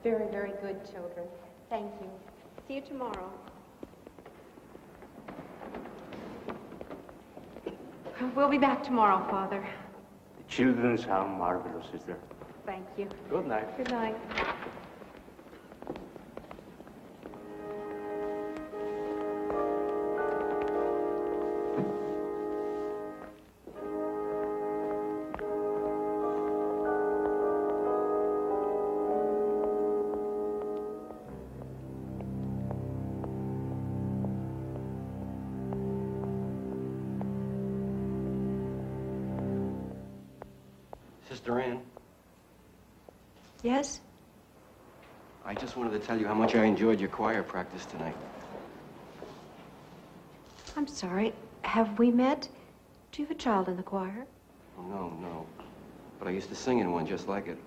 Very, very good children. Thank you. See you tomorrow. We'll be back tomorrow, Father. The children sound marvelous, sister. Thank you. Good night. Good night. Sister Ann, Yes? I just wanted to tell you how much I enjoyed your choir practice tonight. I'm sorry. Have we met? Do you have a child in the choir? Oh, no. But I used to sing in one just like it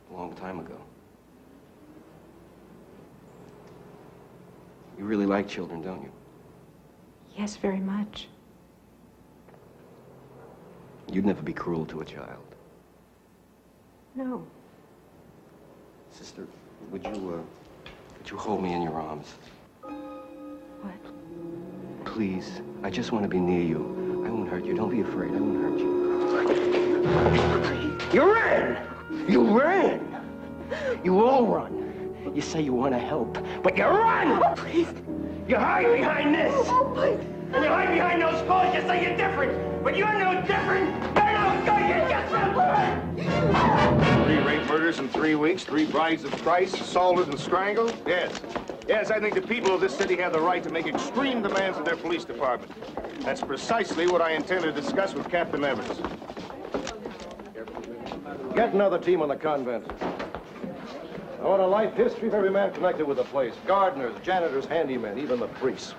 a long time ago. You really like children, don't you? Yes, very much. You'd never be cruel to a child. No. Sister, would you hold me in your arms? What? Please, I just want to be near you. I won't hurt you. Don't be afraid. I won't hurt you. You ran! You ran! You all run. You say you want to help, but you run! Oh, please. You hide behind this! Oh, please. And you hide behind those clothes. You say you're different, but you're no different. You're no good. You're just a bird! 3 rape murders in 3 weeks, 3 brides of Christ, assaulted and strangled? Yes. Yes, I think the people of this city have the right to make extreme demands of their police department. That's precisely what I intend to discuss with Captain Evers. Get another team on the convent. I want a life history of every man connected with the place. Gardeners, janitors, handymen, even the priests.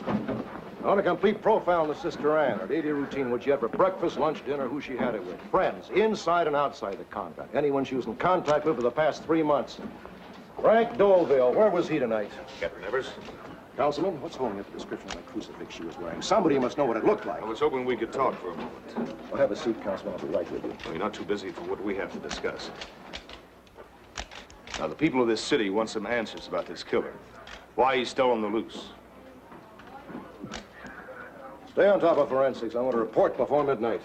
I want a complete profile of Sister Ann, her daily routine, what she had for breakfast, lunch, dinner, who she had it with. Friends, inside and outside the convent. Anyone she was in contact with for the past 3 months. Frank Doleville, where was he tonight? Captain Evers? Councilman, what's holding up the description of the crucifix she was wearing? Somebody must know what it looked like. I was hoping we could talk for a moment. Well, have a seat, Councilman. I'll be right with you. Well, you're not too busy for what we have to discuss. Now, the people of this city want some answers about this killer. Why he's still on the loose. Stay on top of forensics. I want a report before midnight.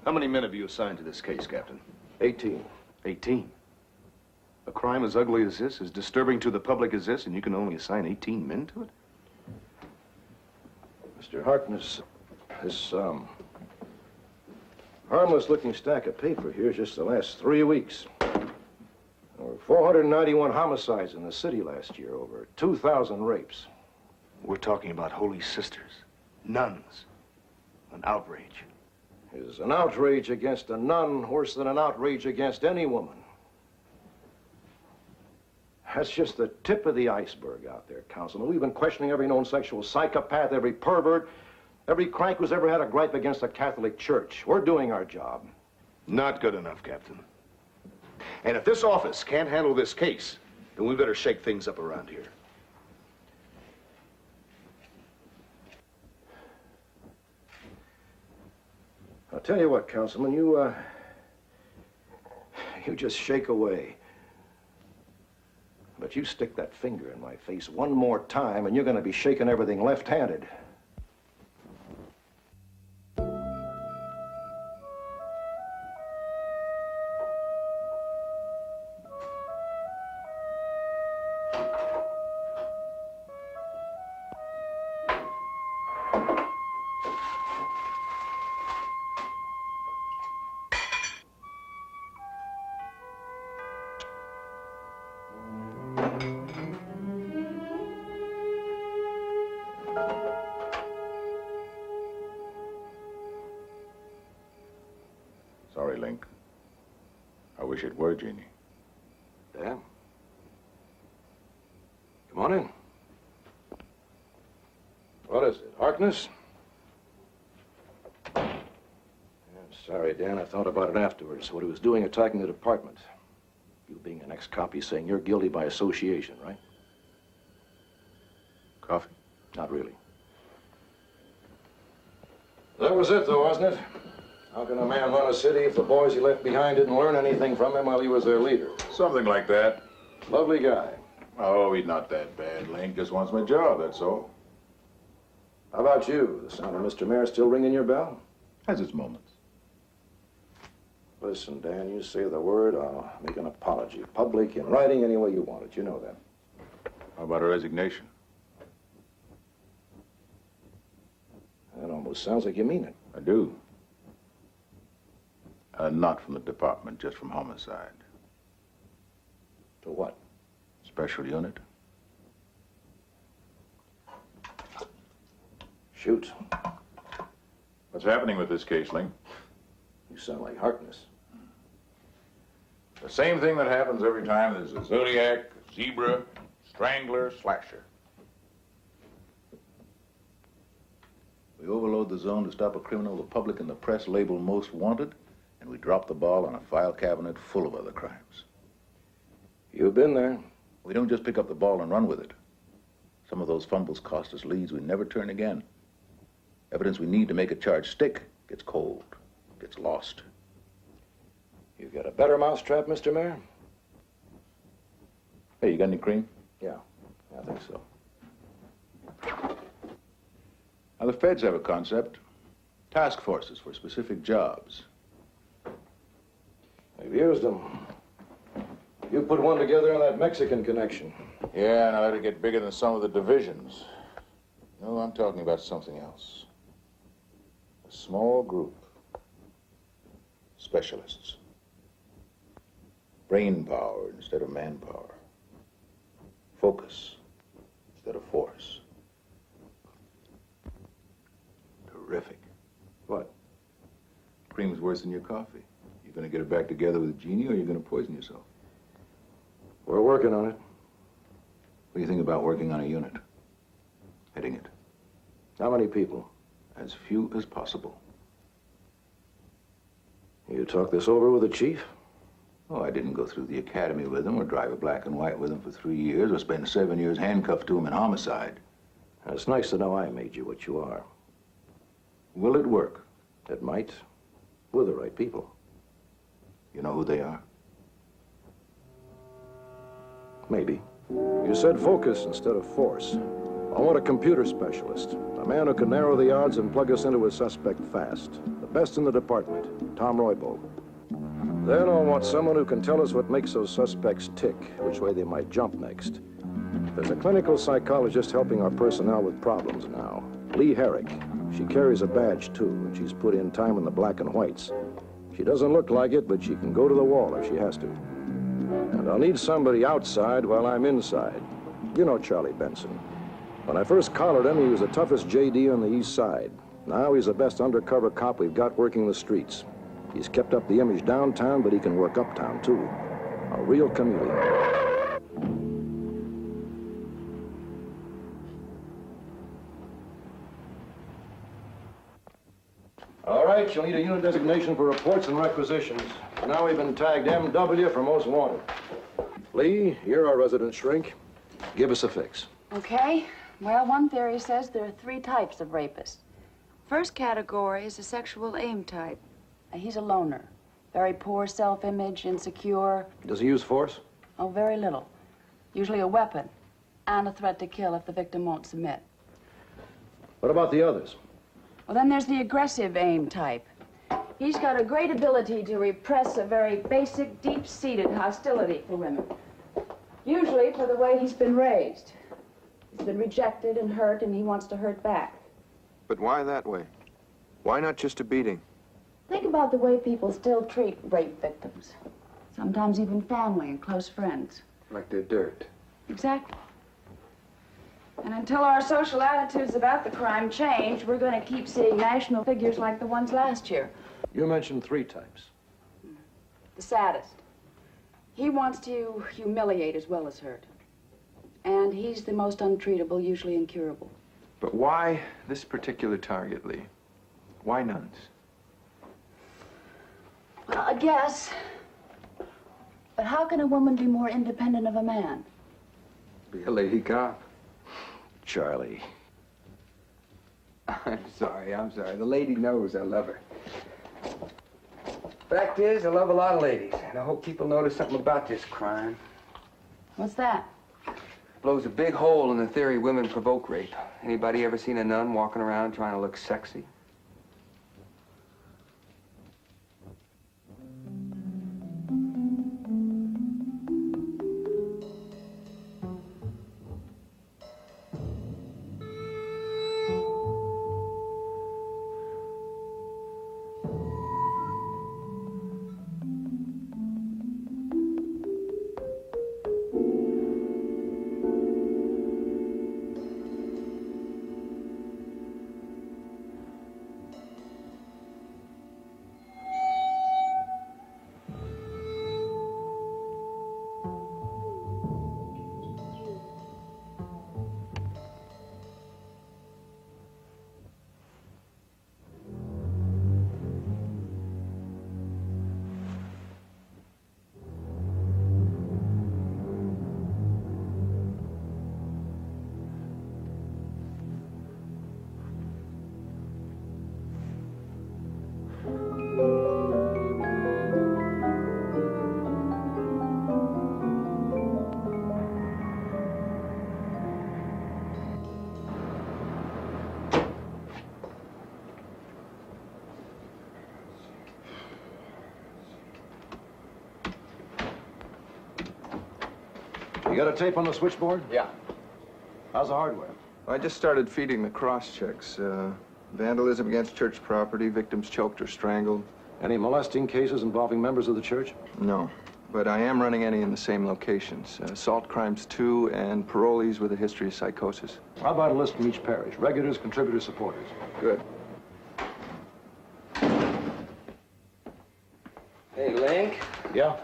How many men have you assigned to this case, Captain? 18. 18. A crime as ugly as this, as disturbing to the public as this, and you can only assign 18 men to it? Mr. Harkness, this, harmless-looking stack of paper here is just the last 3 weeks. There were 491 homicides in the city last year, over 2,000 rapes. We're talking about holy sisters, nuns, an outrage. Is an outrage against a nun worse than an outrage against any woman? That's just the tip of the iceberg out there, Councilman. We've been questioning every known sexual psychopath, every pervert, every crank who's ever had a gripe against the Catholic Church. We're doing our job. Not good enough, Captain. And if this office can't handle this case, then we better shake things up around here. I'll tell you what, Councilman, you just shake away. But you stick that finger in my face one more time, and you're going to be shaking everything left-handed. Sorry, Linc. I wish it were Jeannie. Dan? Come on in. What is it, Harkness? Yeah, I'm sorry, Dan. I thought about it afterwards. What he was doing attacking the department. You being an ex-cop, saying you're guilty by association, right? Coffee? Not really. That was it, though, wasn't it? How can a man run a city if the boys he left behind didn't learn anything from him while he was their leader? Something like that. Lovely guy. Oh, he's not that bad. Linc just wants my job, that's all. How about you? The sound of Mr. Mayor still ringing your bell? Has its moments. Listen, Dan, you say the word, I'll make an apology. Public, in writing, any way you want it. You know that. How about a resignation? That almost sounds like you mean it. I do. Not from the department, just from homicide. To what? Special unit. Shoot. What's happening with this case, Linc? You sound like Harkness. The same thing that happens every time there's a Zodiac, a Zebra, Strangler, Slasher. We overload the zone to stop a criminal the public and the press label most wanted, and we drop the ball on a file cabinet full of other crimes. You've been there. We don't just pick up the ball and run with it. Some of those fumbles cost us leads we never turn again. Evidence we need to make a charge stick gets cold, gets lost. You got a better mousetrap, Mr. Mayor? Hey, you got any cream? Yeah, I think so. Now, the feds have a concept. Task forces for specific jobs. They've used them. You put one together on that Mexican connection. Yeah, now that'll get bigger than some of the divisions. No, I'm talking about something else. A small group. Specialists. Brain power instead of manpower. Focus instead of force. Terrific. What? Cream's worse than your coffee. You gonna get it back together with Jeannie, or you gonna poison yourself? We're working on it. What do you think about working on a unit? Heading it? How many people? As few as possible. You talk this over with the chief? Oh, I didn't go through the academy with him, or drive a black and white with him for 3 years, or spend 7 years handcuffed to him in homicide. It's nice to know I made you what you are. Will it work? It might, with the right people. You know who they are? Maybe. You said focus instead of force. I want a computer specialist, a man who can narrow the odds and plug us into a suspect fast. The best in the department, Tom Roybal. Then I'll want someone who can tell us what makes those suspects tick, which way they might jump next. There's a clinical psychologist helping our personnel with problems now, Lee Herrick. She carries a badge, too, and she's put in time in the black and whites. She doesn't look like it, but she can go to the wall if she has to. And I'll need somebody outside while I'm inside. You know Charlie Benson. When I first collared him, he was the toughest JD on the east side. Now he's the best undercover cop we've got working the streets. He's kept up the image downtown, but he can work uptown, too. A real chameleon. All right, you'll need a unit designation for reports and requisitions. Now we've been tagged MW for most wanted. Lee, you're our resident shrink. Give us a fix. Okay. Well, one theory says there are 3 types of rapists. First category is a sexual aim type. He's a loner. Very poor self-image, insecure. Does he use force? Oh, very little. Usually a weapon and a threat to kill if the victim won't submit. What about the others? Well, then there's the aggressive aim type. He's got a great ability to repress a very basic, deep-seated hostility for women. Usually for the way he's been raised. He's been rejected and hurt, and he wants to hurt back. But why that way? Why not just a beating? Think about the way people still treat rape victims. Sometimes even family and close friends. Like they're dirt. Exactly. And until our social attitudes about the crime change, we're going to keep seeing national figures like the ones last year. You mentioned 3 types. The saddest. He wants to humiliate as well as hurt. And he's the most untreatable, usually incurable. But why this particular target, Lee? Why nuns? Well, I guess. But how can a woman be more independent of a man? Be a lady cop. Charlie. I'm sorry. The lady knows I love her. Fact is, I love a lot of ladies, and I hope people notice something about this crime. What's that? Blows a big hole in the theory women provoke rape. Anybody ever seen a nun walking around trying to look sexy? You got a tape on the switchboard? Yeah. How's the hardware? I just started feeding the cross-checks. Vandalism against church property, victims choked or strangled. Any molesting cases involving members of the church? No, but I am running any in the same locations. Assault crimes, too, and parolees with a history of psychosis. How about a list from each parish? Regulars, contributors, supporters. Good. Hey, Link. Yeah?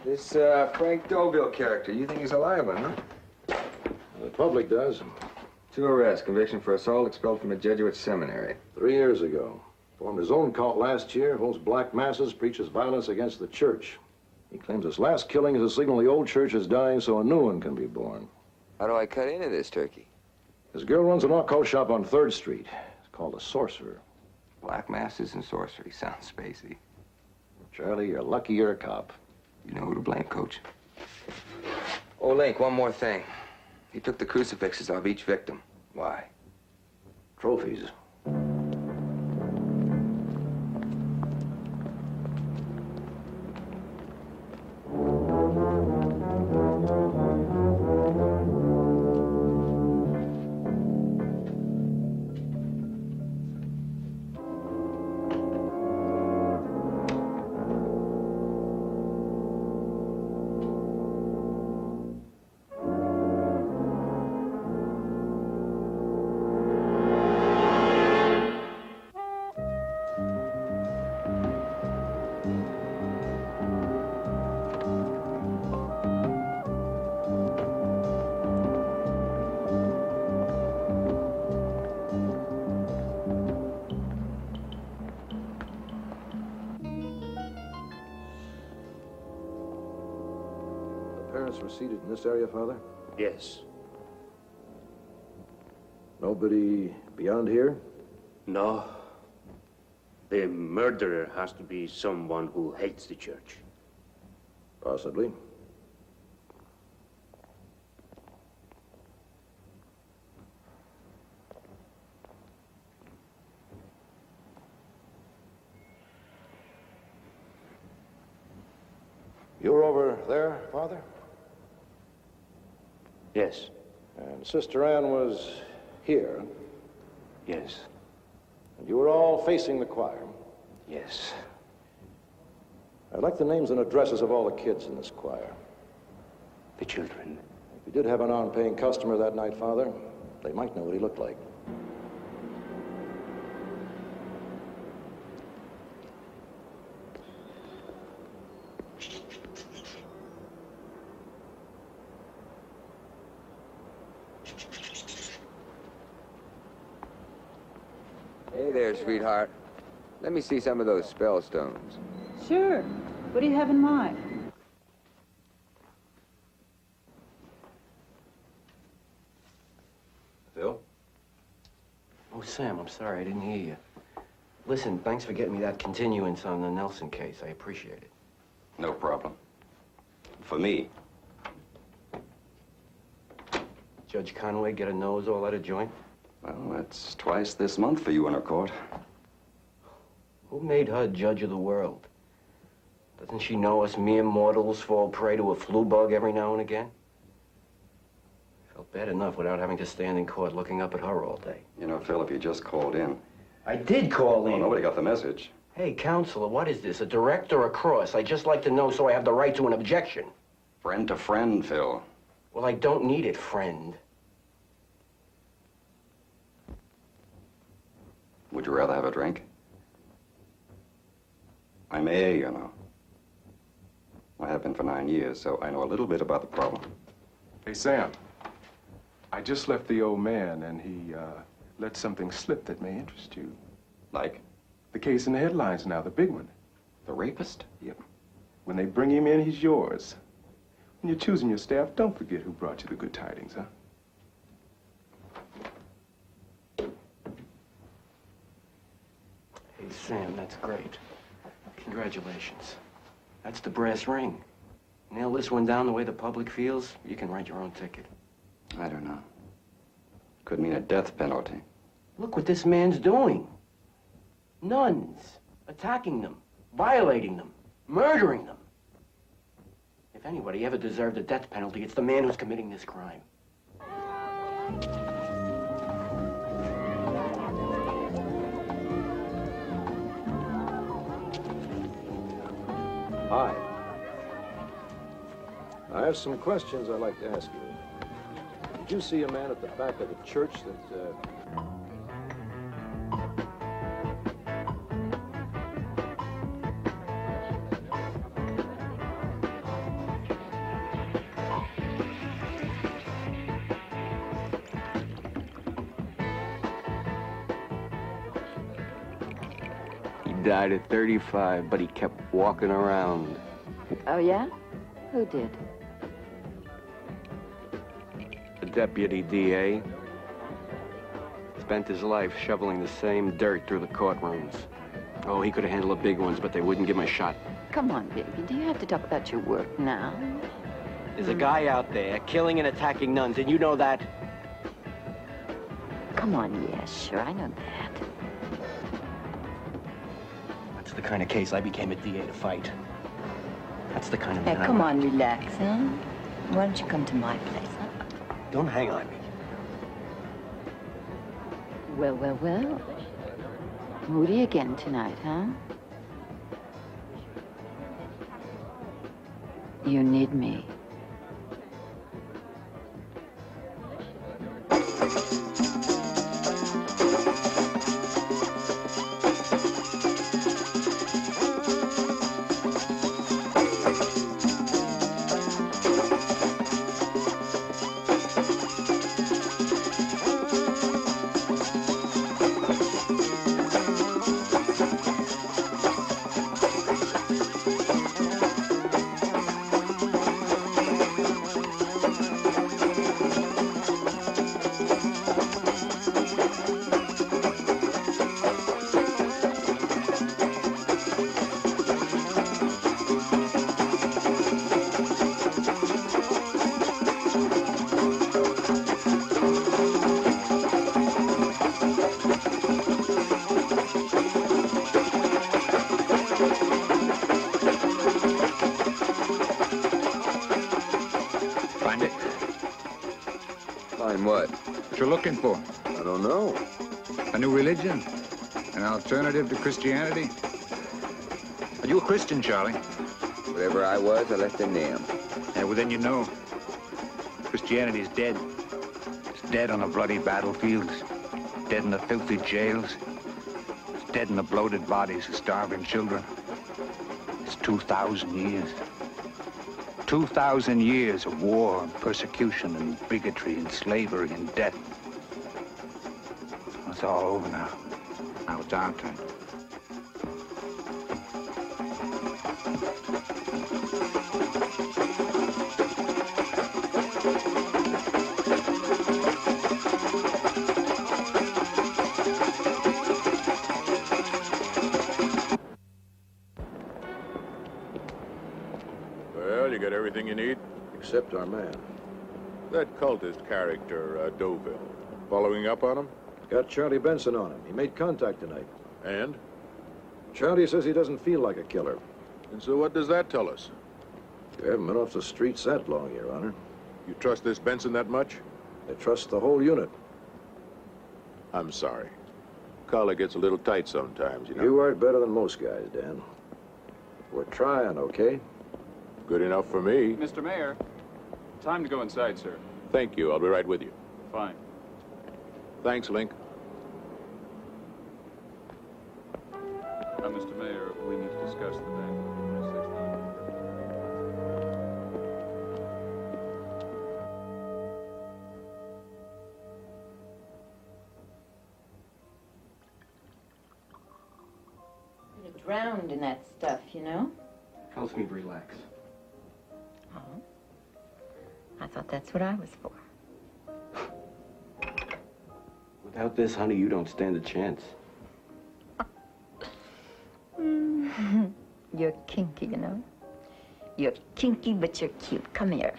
This Frank Deauville character, you think he's a live one, huh? The public does. 2 arrests, conviction for assault, expelled from a Jesuit seminary. 3 years ago. Formed his own cult last year, holds black masses, preaches violence against the church. He claims his last killing is a signal the old church is dying so a new one can be born. How do I cut into this turkey? His girl runs an occult shop on 3rd Street. It's called a Sorcerer. Black masses and sorcery. Sounds spacey. Charlie, you're lucky you're a cop. You know who to blame, Coach. Oh, Link, one more thing. He took the crucifixes off each victim. Why? Trophies. Parents were seated in this area, Father? Yes. Nobody beyond here? No. The murderer has to be someone who hates the church. Possibly. You were over there, Father? Yes. And Sister Ann was here, Yes. and you were all facing the choir. Yes. I'd like the names and addresses of all the kids in this choir. The children. If you did have an on-paying customer that night, Father, they might know what he looked like. Hey there, sweetheart. Let me see some of those spell stones. Sure. What do you have in mind? Phil? Oh, Sam, I'm sorry, I didn't hear you. Listen, thanks for getting me that continuance on the Nelson case. I appreciate it. No problem. For me. Judge Conway get a nose all out of joint? Well, that's twice this month for you in her court. Who made her judge of the world? Doesn't she know us mere mortals fall prey to a flu bug every now and again? Felt bad enough without having to stand in court looking up at her all day. You know, Phil, if you just called in. I did call in. Well, nobody got the message. Hey, counselor, what is this, a direct or a cross? I'd just like to know so I have the right to an objection. Friend to friend, Phil. Well, I don't need it, friend. Would you rather have a drink? I'm AA, you know. I have been for 9 years, so I know a little bit about the problem. Hey, Sam. I just left the old man, and he let something slip that may interest you. Like? The case in the headlines now, the big one. The rapist? Yep. When they bring him in, he's yours. When you're choosing your staff, don't forget who brought you the good tidings, huh? Hey, Sam, that's great. Congratulations. That's the brass ring. Nail this one down the way the public feels, you can write your own ticket. I don't know. Could mean a death penalty. Look what this man's doing. Nuns, attacking them, violating them, murdering them. If anybody ever deserved a death penalty, it's the man who's committing this crime. Hi. I have some questions I'd like to ask you. Did you see a man at the back of the church that, He died at 35, but he kept walking around. Oh, yeah? Who did? The deputy DA spent his life shoveling the same dirt through the courtrooms. Oh, he could have handled the big ones, but they wouldn't give him a shot. Come on, baby. Do you have to talk about your work now? There's a guy out there killing and attacking nuns, and you know that? Come on, yes, sure, I know that. That's the kind of case I became a DA to fight. That's the kind of Hey, man come on, relax, huh? Why don't you come to my place, huh? Don't hang on me. Well, well, well. Moody again tonight, huh? You need me. What you're looking for? I don't know. A new religion? An alternative to Christianity? Are you a Christian, Charlie? Whatever I was, I left in them. Yeah, well, then you know. Christianity is dead. It's dead on the bloody battlefields. Dead in the filthy jails. It's dead in the bloated bodies of starving children. It's 2,000 years. 2,000 years of war and persecution and bigotry and slavery and death. It's all over now. Now it's our turn. get everything you need? Except our man. That cultist character, Deauville. Following up on him? Got Charlie Benson on him. He made contact tonight. And? Charlie says he doesn't feel like a killer. And so what does that tell us? You haven't been off the streets that long, Your Honor. You trust this Benson that much? I trust the whole unit. I'm sorry. Collar gets a little tight sometimes, you know. You aren't better than most guys, Dan. We're trying, okay? Good enough for me. Mr. Mayor, time to go inside, sir. Thank you. I'll be right with you. Fine. Thanks, Linc. Mr. Mayor, we need to discuss the bank. You're drowned in that stuff, you know? Helps me relax. Oh. I thought that's what I was for. Without this, honey, you don't stand a chance. You're kinky, you know? You're kinky, but you're cute. Come here.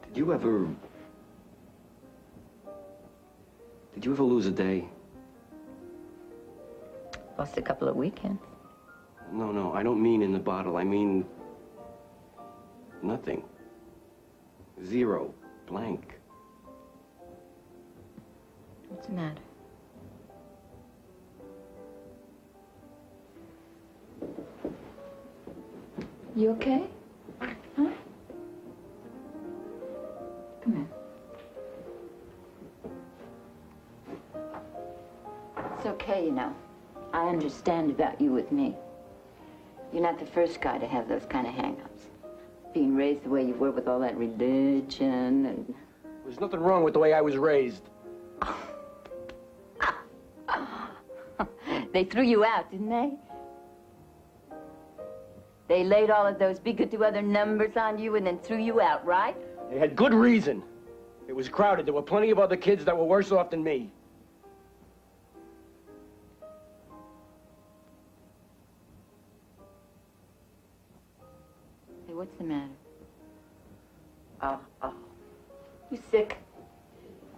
Did you ever lose a day? Lost a couple of weekends. No, I don't mean in the bottle. I mean nothing. Zero. Blank. What's the matter? You okay? Huh? Come here. It's okay, you know. I understand about you with me. You're not the first guy to have those kind of hang-ups. Being raised the way you were with all that religion and... There's nothing wrong with the way I was raised. They threw you out, didn't they? They laid all of those be good to other numbers on you and then threw you out, right? They had good reason. It was crowded. There were plenty of other kids that were worse off than me. Hey, what's the matter? Oh. You sick?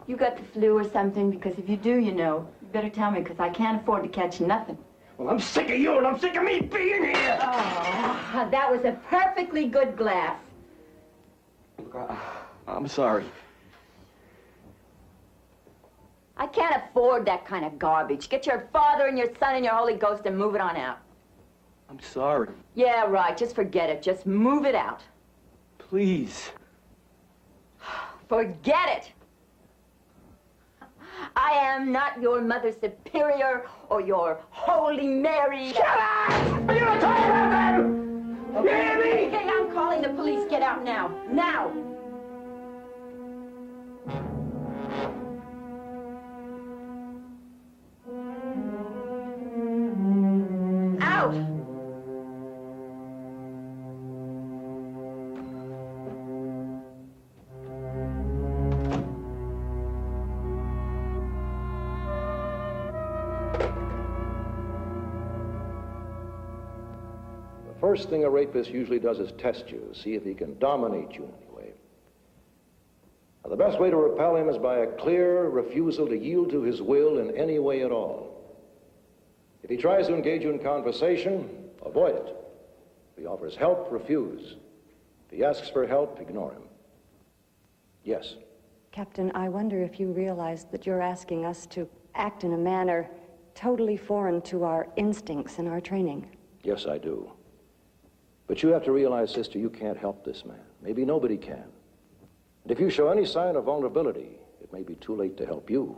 You got the flu or something? Because if you do, you know, you better tell me, because I can't afford to catch nothing. Well, I'm sick of you, and I'm sick of me being here! Oh, that was a perfectly good glass. I'm sorry. I can't afford that kind of garbage. Get your Father and your Son and your Holy Ghost and move it on out. I'm sorry. Yeah, right. Just forget it. Just move it out. Please. Forget it. I am not your Mother Superior or your Holy Mary. Shut up! Are you not talking about them? You hear me? Okay, I'm calling the police. Get out now. Now! Out! First thing a rapist usually does is test you, see if he can dominate you in any way. Now, the best way to repel him is by a clear refusal to yield to his will in any way at all. If he tries to engage you in conversation, avoid it. If he offers help, refuse. If he asks for help, ignore him. Yes. Captain, I wonder if you realize that you're asking us to act in a manner totally foreign to our instincts and our training. Yes, I do. But you have to realize, sister, you can't help this man. Maybe nobody can. And if you show any sign of vulnerability, it may be too late to help you.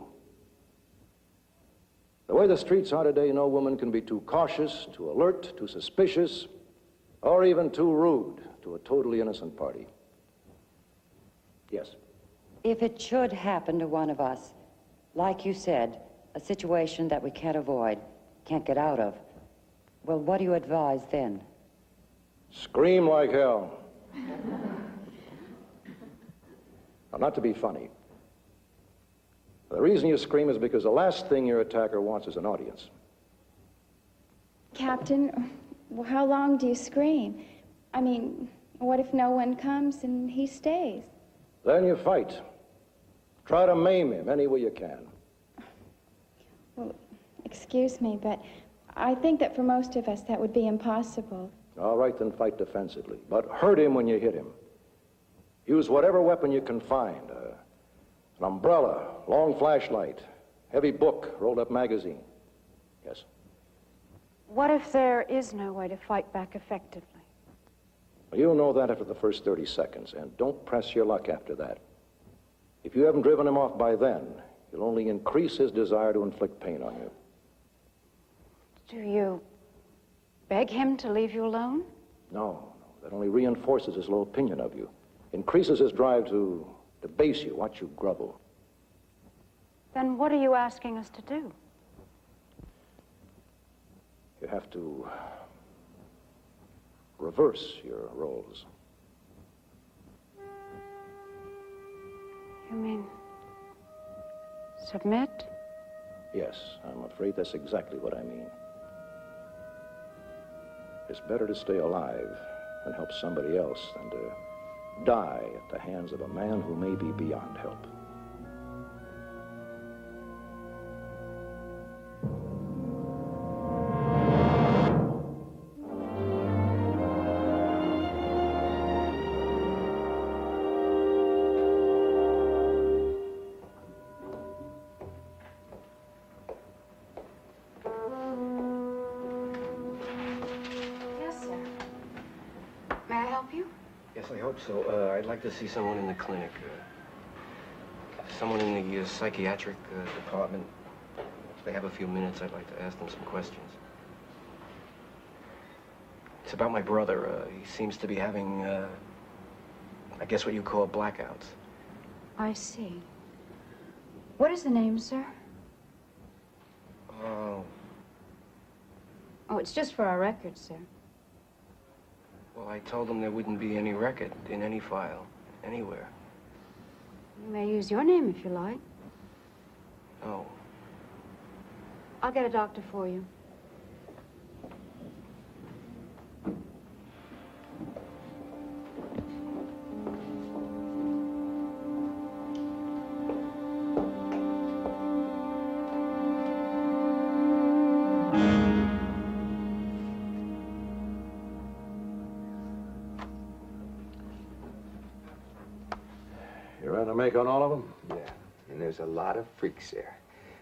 The way the streets are today, no woman can be too cautious, too alert, too suspicious, or even too rude to a totally innocent party. Yes. If it should happen to one of us, like you said, a situation that we can't avoid, can't get out of, well, what do you advise then? Scream like hell. Now, not to be funny, The reason you scream is because the last thing your attacker wants is an audience. Captain, how long do you scream? I mean, what if no one comes and he stays? Then you fight. Try to maim him any way you can. Well, excuse me, but I think that for most of us that would be impossible. All right, then fight defensively. But hurt him when you hit him. Use whatever weapon you can find. An umbrella, long flashlight, heavy book, rolled up magazine. Yes? What if there is no way to fight back effectively? Well, you'll know that after the first 30 seconds, and don't press your luck after that. If you haven't driven him off by then, you'll only increase his desire to inflict pain on you. Do you beg him to leave you alone? No, that only reinforces his low opinion of you. Increases his drive to debase you, watch you grovel. Then what are you asking us to do? You have to reverse your roles. You mean submit? Yes, I'm afraid that's exactly what I mean. It's better to stay alive and help somebody else than to die at the hands of a man who may be beyond help. I hope so. I'd like to see someone in the clinic. Someone in the psychiatric department. If they have a few minutes, I'd like to ask them some questions. It's about my brother. He seems to be having, I guess what you call blackouts. I see. What is the name, sir? Oh. Oh, it's just for our records, sir. Well, I told them there wouldn't be any record in any file, anywhere. You may use your name if you like. No. I'll get a doctor for you. You ready to make on all of them? Yeah, and there's a lot of freaks there.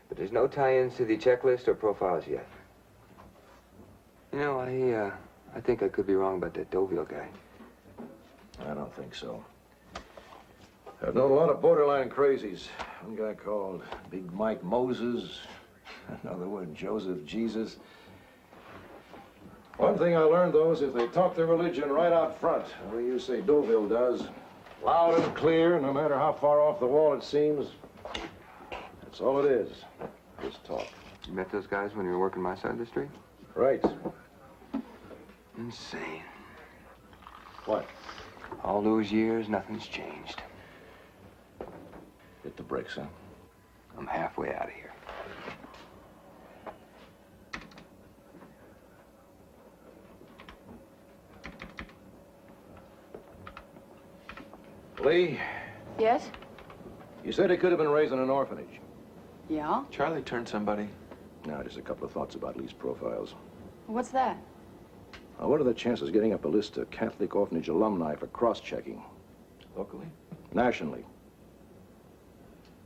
But there's no tie-ins to the checklist or profiles yet. You know, I think I could be wrong about that Deauville guy. I don't think so. I've known a lot of borderline crazies. One guy called Big Mike Moses, another one Joseph Jesus. One thing I learned, though, is if they talk their religion right out front, the way you say Deauville does, loud and clear, no matter how far off the wall it seems, that's all it is, just talk. You met those guys when you were working my side of the street? Right. Insane. What? All those years, nothing's changed. Hit the brakes, huh? I'm halfway out of here. Lee, Yes? you said he could have been raised in an orphanage. Yeah? Charlie turned somebody. Now, just a couple of thoughts about Lee's profiles. What's that? Now, what are the chances of getting up a list of Catholic orphanage alumni for cross-checking? Locally? Nationally.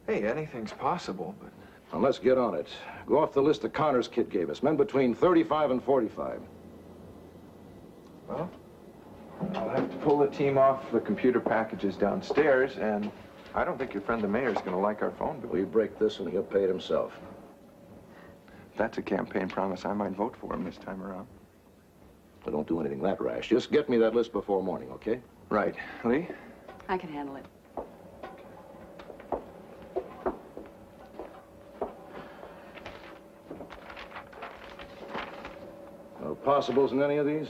Hey, anything's possible, but... Now, let's get on it. Go off the list the Connor's kid gave us. Men between 35 and 45. Well, I'll have to pull the team off the computer packages downstairs, and I don't think your friend the mayor's going to like our phone bill. We break this and he'll pay it himself. If that's a campaign promise, I might vote for him this time around. But don't do anything that rash. Just get me that list before morning, okay? Right. Lee? I can handle it. No possibles in any of these?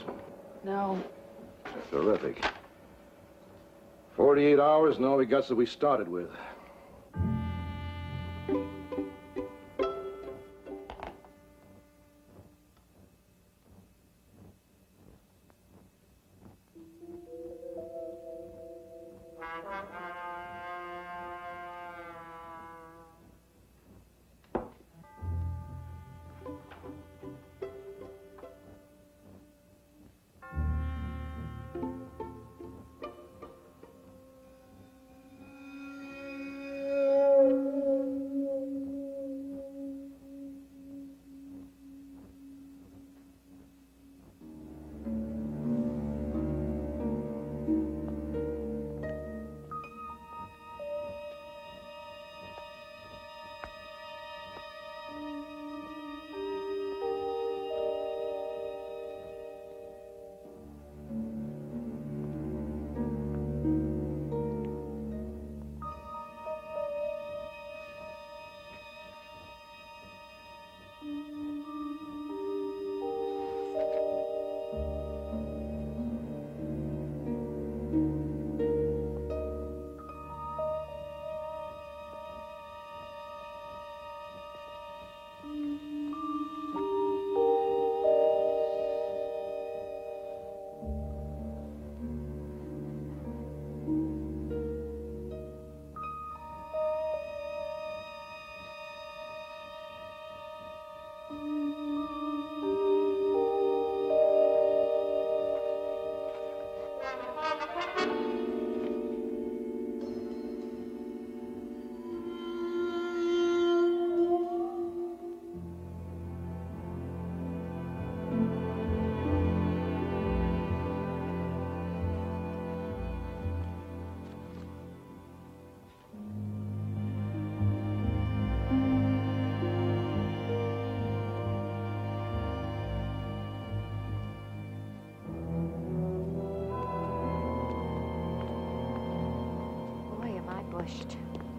No. Terrific. 48 hours and all we got's that we started with.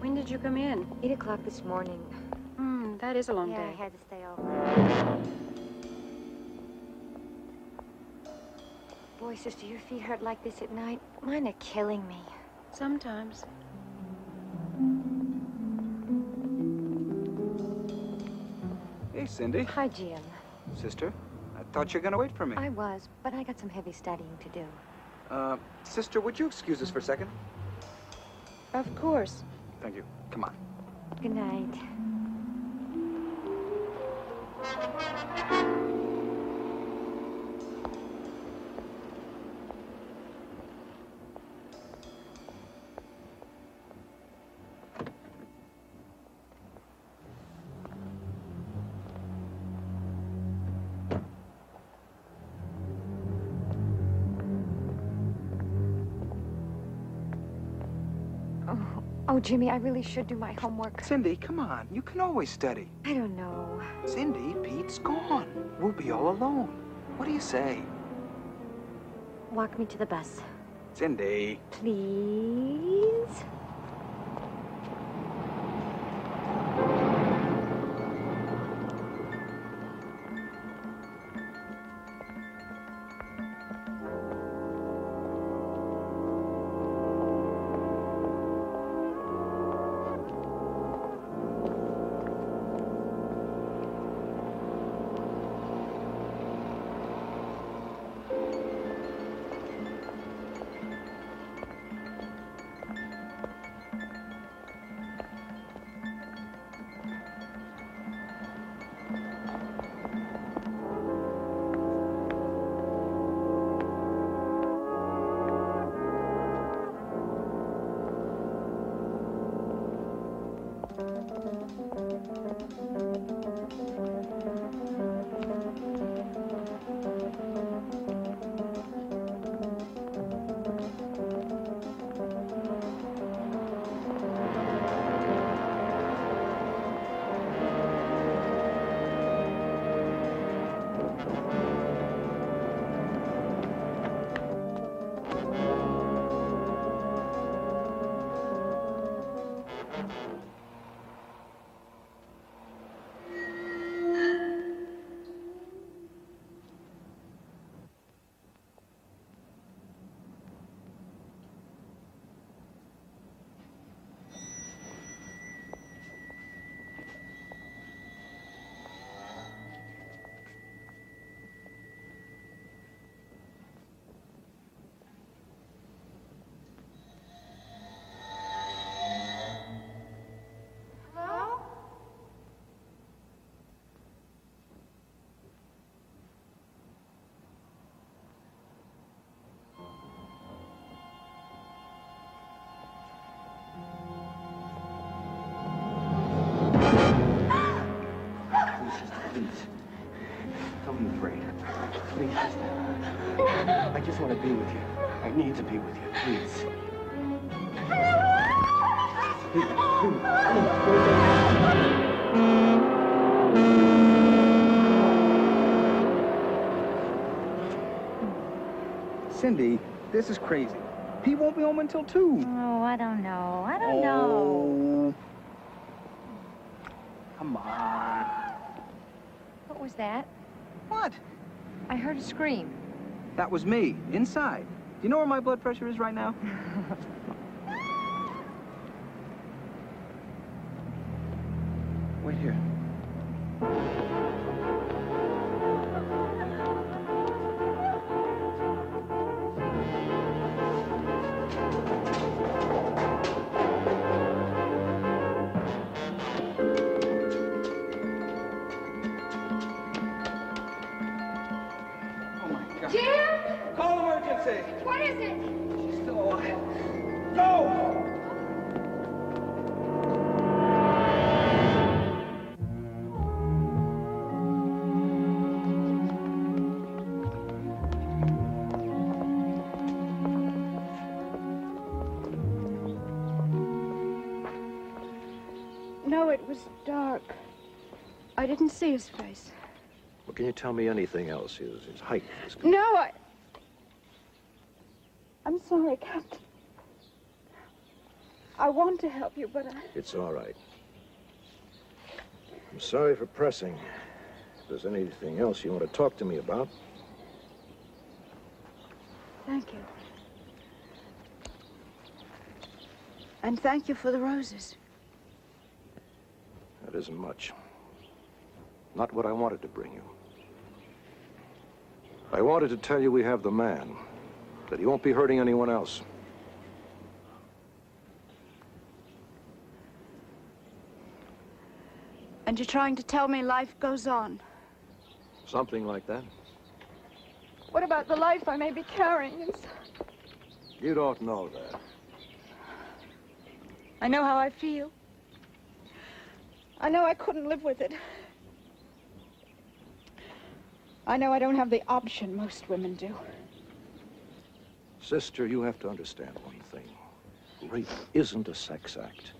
When did you come in? 8 o'clock this morning. That is a long Yeah, day. I had to stay over. Boy, sister, your feet hurt like this at night. Mine are killing me. Sometimes. Hey, Cindy. Hi, Jim. Sister, I thought you were going to wait for me. I was, but I got some heavy studying to do. Sister, would you excuse us for a second? Of course. Thank you. Come on. Good night. Oh, Jimmy, I really should do my homework. Cindy, come on. You can always study. I don't know. Cindy, Pete's gone. We'll be all alone. What do you say? Walk me to the bus. Cindy. Please? I just want to be with you. I need to be with you, please. Cindy, this is crazy. Pete won't be home until 2. Oh, I don't know. I don't know. Come on. What was that? What? I heard a scream. That was me, inside. Do you know where my blood pressure is right now? Wait here. Jim? Call emergency. What is it? She's still alive. Go! No, it was dark. I didn't see his face. Well, can you tell me anything else? His height, his... No, I'm sorry, Captain. I want to help you, but It's all right. I'm sorry for pressing. If there's anything else you want to talk to me about. Thank you. And thank you for the roses. That isn't much. Not what I wanted to bring you. I wanted to tell you we have the man, that he won't be hurting anyone else. And you're trying to tell me life goes on. Something like that. What about the life I may be carrying inside? You don't know that. I know how I feel. I know I couldn't live with it. I know I don't have the option most women do. Sister, you have to understand one thing. Rape isn't a sex act.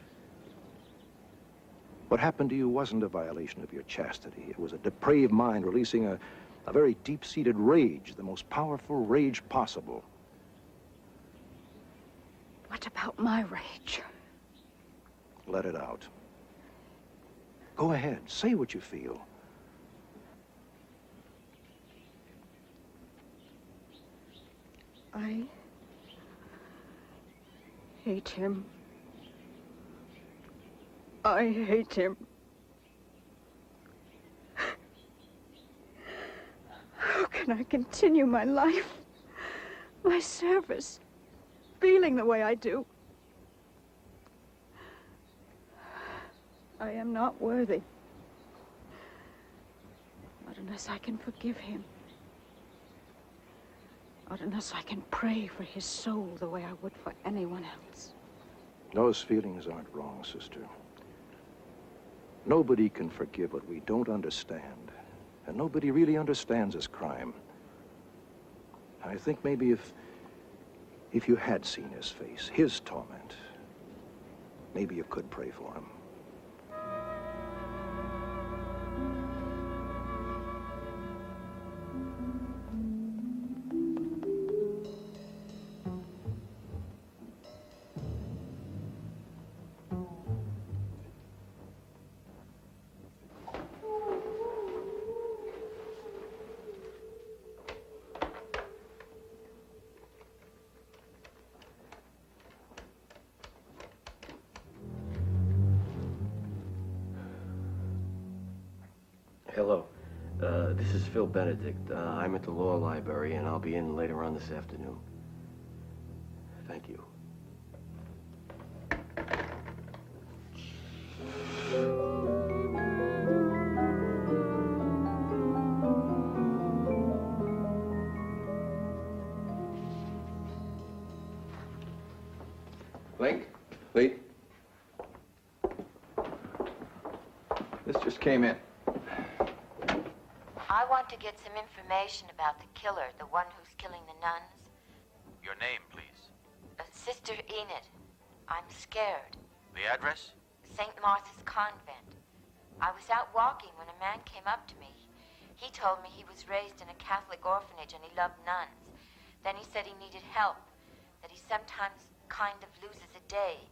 What happened to you wasn't a violation of your chastity. It was a depraved mind releasing a very deep-seated rage, the most powerful rage possible. What about my rage? Let it out. Go ahead, say what you feel. I hate him. I hate him. How can I continue my life, my service, feeling the way I do? I am not worthy. Not unless I can forgive him. Not unless I can pray for his soul the way I would for anyone else. Those feelings aren't wrong, sister. Nobody can forgive what we don't understand. And nobody really understands his crime. I think maybe if you had seen his face, his torment, maybe you could pray for him. Hello. This is Phil Benedict. I'm at the law library, and I'll be in later on this afternoon. Thank you. Linc? Lee? This just came in. I I want to get some information about the killer, the one who's killing the nuns. Your name, please. Sister Enid. I'm scared. The address? St. Martha's Convent. I was out walking when a man came up to me. He told me he was raised in a Catholic orphanage and he loved nuns. Then he said he needed help, that he sometimes kind of loses a day,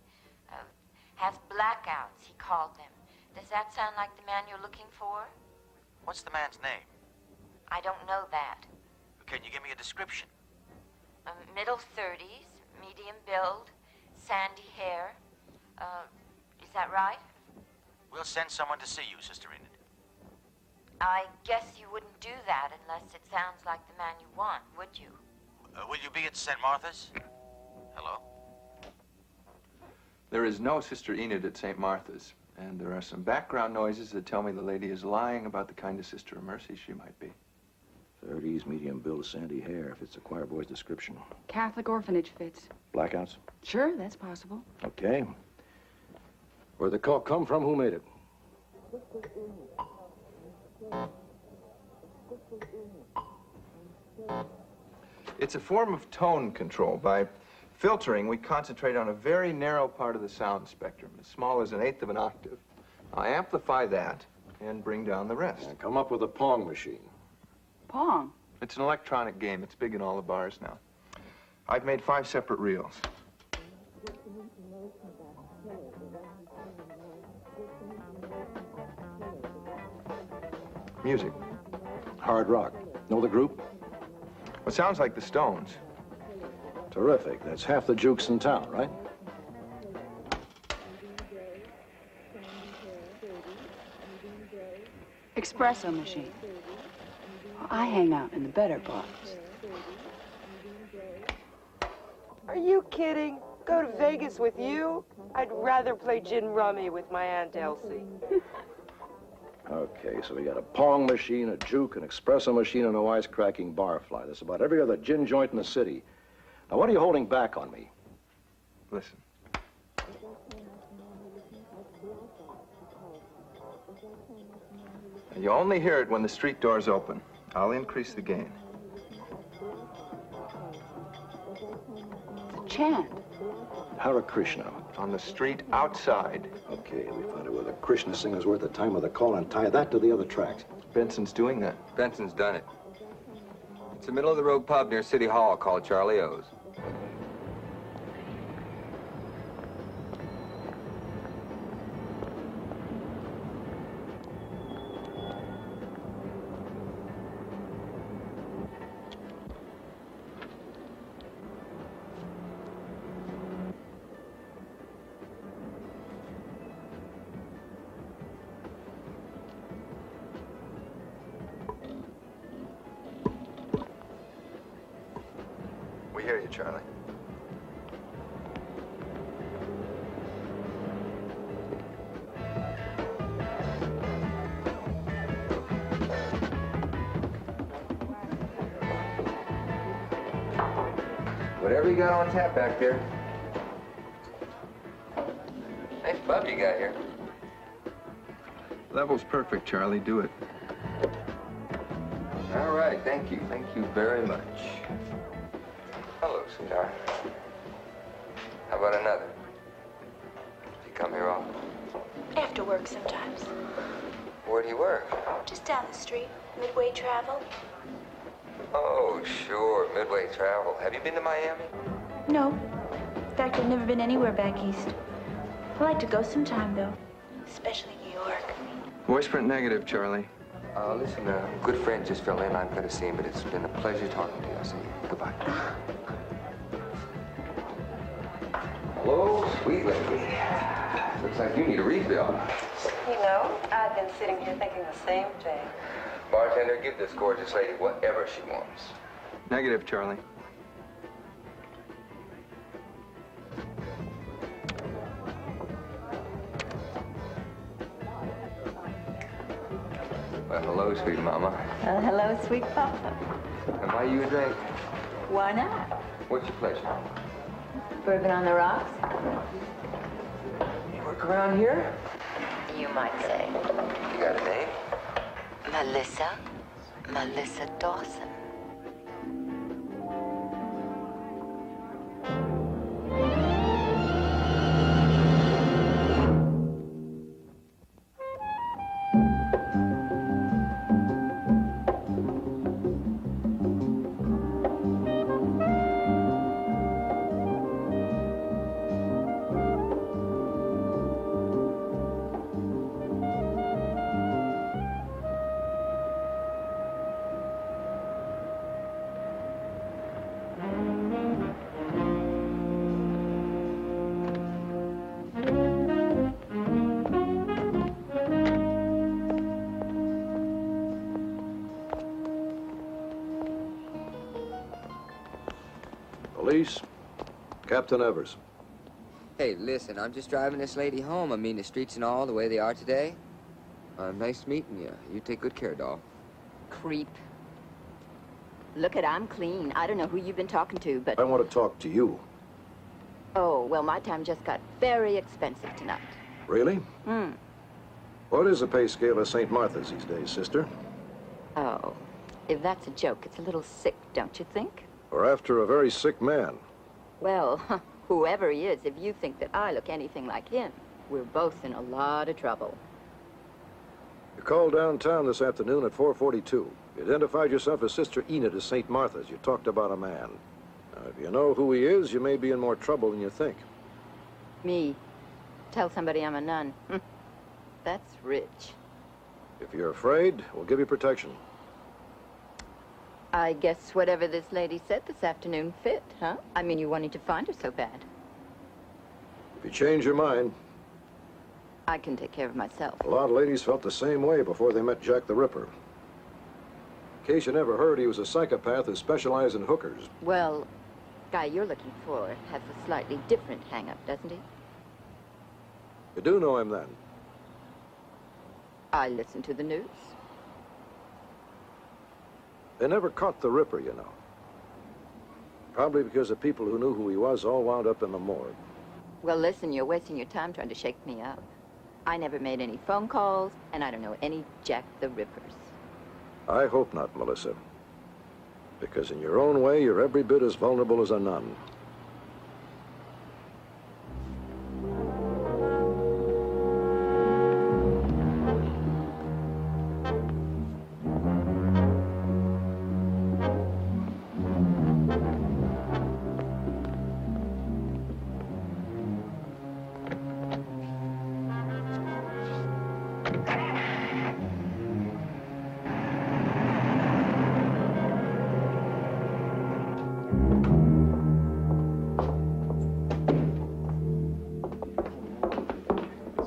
has blackouts, he called them. Does that sound like the man you're looking for? What's the man's name? I don't know that. Can you give me a description? Middle 30s, medium build, sandy hair. Is that right? We'll send someone to see you, Sister Enid. I guess you wouldn't do that unless it sounds like the man you want, would you? Will you be at St. Martha's? Hello? There is no Sister Enid at St. Martha's, and there are some background noises that tell me the lady is lying about the kind of Sister of Mercy she might be. 30s, medium build, sandy hair, if it's a choir boy's description. Catholic orphanage fits. Blackouts? Sure, that's possible. Okay. Where'd the call come from? Who made it? It's a form of tone control. By filtering, we concentrate on a very narrow part of the sound spectrum, as small as 1/8 of an octave. I amplify that and bring down the rest. And come up with a Pong machine. Pong? It's an electronic game. It's big in all the bars now. I've made 5 separate reels. Music. Hard rock. Know the group? Well, it sounds like the Stones. Terrific. That's half the jukes in town, right? Espresso machine. I hang out in the better bars. Are you kidding? Go to Vegas with you? I'd rather play gin rummy with my Aunt Elsie. Okay, so we got a Pong machine, a juke, an espresso machine, and a wisecracking barfly. That's about every other gin joint in the city. Now, what are you holding back on me? Listen. You only hear it when the street doors open. I'll increase the gain. It's a chant. Hare Krishna. On the street outside. Okay, we find out where the Krishna singer's worth the time of the call and tie that to the other tracks. Benson's doing that. Benson's done it. It's a middle-of-the-road pub near City Hall called Charlie O's. We hear you, Charlie. Whatever you got on tap back there. Nice pub you got here. Level's perfect, Charlie. Do it. All right, thank you. Thank you very much. Hello, sweetheart. How about another? You come here often? After work sometimes. Where do you work? Just down the street. Midway Travel. Oh, sure, Midway Travel. Have you been to Miami? No. In fact, I've never been anywhere back east. I like to go sometime, though. Especially New York. Voice print negative, Charlie. Listen, a good friend just fell in. I've got to see him, but it's been a pleasure talking to you. I'll see you. Goodbye. Hello, sweet lady. Looks like you need a refill. You know, I've been sitting here thinking the same thing. Bartender, give this gorgeous lady whatever she wants. Negative, Charlie. Well, hello, sweet mama. Hello, sweet papa. And buy you a drink? Why not? What's your pleasure? Bourbon on the rocks? You work around here? You might say. You got a name? Melissa? Melissa Dawson. Police, Captain Evers. Hey, listen, I'm just driving this lady home. I mean, the streets and all, the way they are today. Nice meeting you. You take good care, doll. Creep. Look it, I'm clean. I don't know who you've been talking to, but... I want to talk to you. Oh, well, my time just got very expensive tonight. Really? Hmm. What is the pay scale of St. Martha's these days, sister? Oh, if that's a joke, it's a little sick, don't you think? We're after a very sick man. Well, whoever he is, if you think that I look anything like him, we're both in a lot of trouble. You called downtown this afternoon at 4:42. You identified yourself as Sister Enid of St. Martha's. You talked about a man. Now, if you know who he is, you may be in more trouble than you think. Me? Tell somebody I'm a nun. That's rich. If you're afraid, we'll give you protection. I guess whatever this lady said this afternoon fit, huh? I mean, you wanted to find her so bad. If you change your mind, I can take care of myself. a lot of ladies felt the same way before they met Jack the Ripper. In case you never heard, he was a psychopath who specialized in hookers. Well, guy you're looking for has a slightly different hang-up, doesn't he? You do know him, then? I listen to the news. They never caught the Ripper, you know. Probably because the people who knew who he was all wound up in the morgue. Well, listen, you're wasting your time trying to shake me up. I never made any phone calls, and I don't know any Jack the Rippers. I hope not, Melissa. Because in your own way, you're every bit as vulnerable as a nun.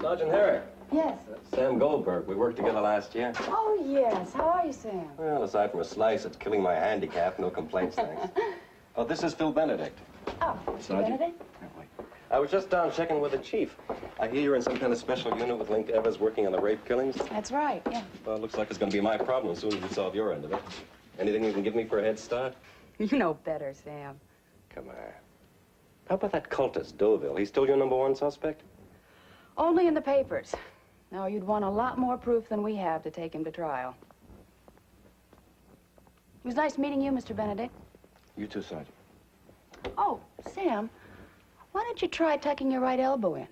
Sergeant Herrick. Yes. Sam Goldberg. We worked together last year. Oh, yes. How are you, Sam? Well, aside from a slice that's killing my handicap, no complaints, thanks. Oh, this is Phil Benedict. Oh, Sergeant. Benedict? I was just down checking with the chief. I hear you're in some kind of special unit with Linc Evers working on the rape killings. That's right, yeah. Well, it looks like it's going to be my problem as soon as you solve your end of it. Anything you can give me for a head start? You know better, Sam. Come on. How about that cultist, Deauville? He's still your #1 suspect? Only in the papers. No, you'd want a lot more proof than we have to take him to trial. It was nice meeting you, Mr. Benedict. You too, Sergeant. Oh, Sam, why don't you try tucking your right elbow in?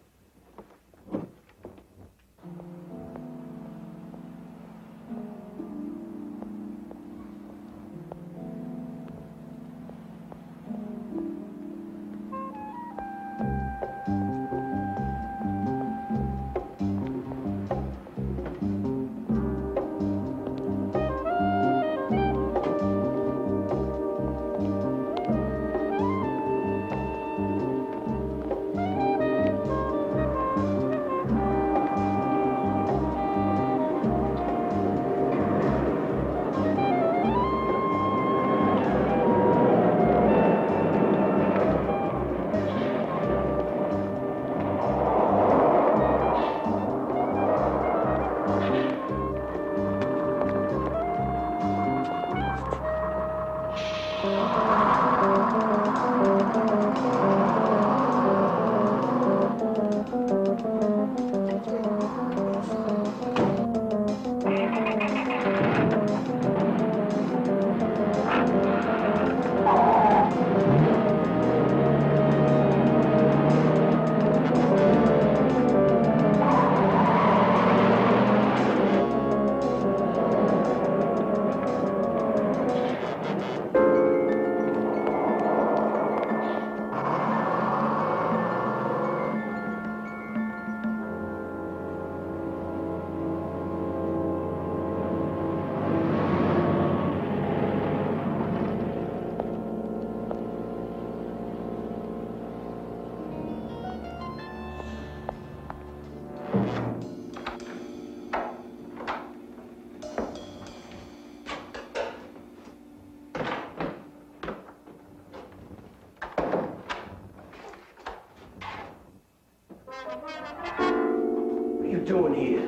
doing here?